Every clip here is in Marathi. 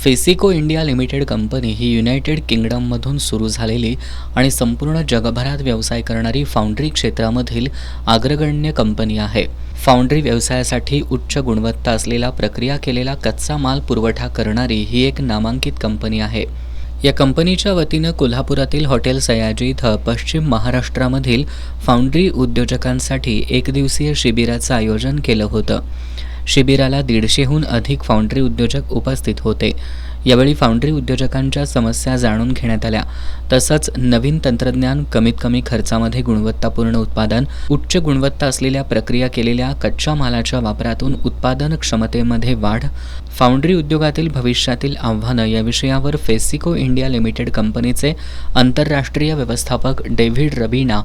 फेसिको इंडिया लिमिटेड कंपनी ही युनायटेड किंगडममधून सुरू झालेली आणि संपूर्ण जगभरात व्यवसाय करणारी फाउंड्री क्षेत्रामधील अग्रगण्य कंपनी आहे. फाउंड्री व्यवसायासाठी उच्च गुणवत्ता असलेला प्रक्रिया केलेला कच्चा माल पुरवठा करणारी ही एक नामांकित कंपनी आहे. या कंपनीच्या वतीनं कोल्हापुरातील हॉटेल सयाजी इथं पश्चिम महाराष्ट्रामधील फाउंड्री उद्योजकांसाठी एकदिवसीय शिबिराचं आयोजन केलं होतं. शिबिराला 150हून अधिक फाउंड्री उद्योजक उपस्थित होते. यावेळी फाउंड्री उद्योजकांच्या समस्या जाणून घेण्यात आल्या. तसंच नवीन तंत्रज्ञान, कमीत कमी खर्चामध्ये गुणवत्तापूर्ण उत्पादन, उच्च गुणवत्ता असलेल्या प्रक्रिया केलेल्या कच्च्या मालाच्या वापरातून उत्पादन क्षमतेमध्ये वाढ, फाउंड्री उद्योगातील भविष्यातील आव्हानं या विषयावर फेसिको इंडिया लिमिटेड कंपनीचे आंतरराष्ट्रीय व्यवस्थापक डेव्हिड रबिना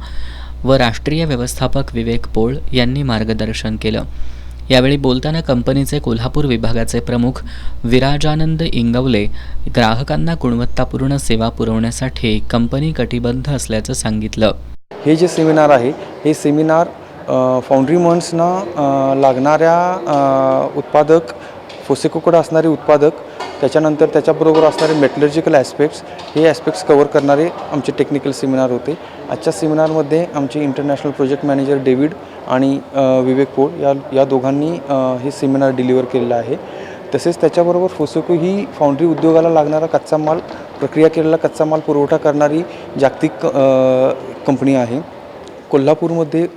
व राष्ट्रीय व्यवस्थापक विवेक पोळ यांनी मार्गदर्शन केलं. यावेळी बोलताना कंपनीचे कोल्हापूर विभागाचे प्रमुख विराजानंद इंगवले ग्राहकांना गुणवत्तापूर्ण सेवा पुरवण्यासाठी कंपनी कटिबद्ध असल्याचं सांगितलं. हे जे सेमिनार आहे हे सेमिनार फाउंड्री मंड्सना लागणाऱ्या उत्पादक, फोसेकोकडे असणारे उत्पादक, त्याच्यानंतर त्याच्याबरोबर असणारे मेटलर्जिकल ॲस्पेक्ट्स, हे ॲस्पेक्ट्स कव्हर करणारे आमचे टेक्निकल सेमिनार होते. आजच्या सेमिनारमध्ये आमचे इंटरनॅशनल प्रोजेक्ट मॅनेजर डेव्हिड आणि विवेक पोळ या दोघांनी हे सेमिनार डिलिव्हर केलेलं आहे. तसेच त्याच्याबरोबर फोसेको ही फाउंड्री उद्योगाला लागणारा कच्चा माल, प्रक्रिया केलेला कच्चा माल पुरवठा करणारी जागतिक कंपनी आहे. कोल्हापूरमध्ये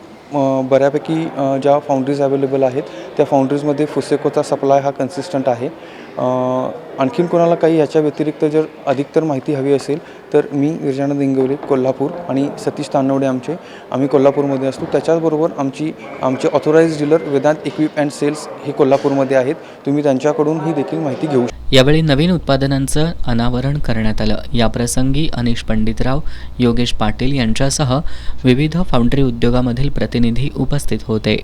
बऱ्यापैकी ज्या फाउंड्रीज अवेलेबल आहेत त्या फाउंड्रीजमध्ये फोसेकोचा सप्लाय हा कन्सिस्टंट आहे. आणखीन कोणाला काही याच्या व्यतिरिक्त जर अधिकतर माहिती हवी असेल तर मी विराजानंद इंगवले कोल्हापूर आणि सतीश तानवडे आम्ही कोल्हापूरमध्ये असतो. त्याच्याचबरोबर आमचे authorised dealer Vedant equip and sales हे कोल्हापूरमध्ये आहेत. तुम्ही त्यांच्याकडून ही देखील माहिती घेऊ शकता. यावेळी नवीन उत्पादनांचं अनावरण करण्यात आलं. याप्रसंगी अनिश पंडितराव, योगेश पाटील यांच्यासह विविध फाउंड्री उद्योगामधील प्रतिनिधी उपस्थित होते.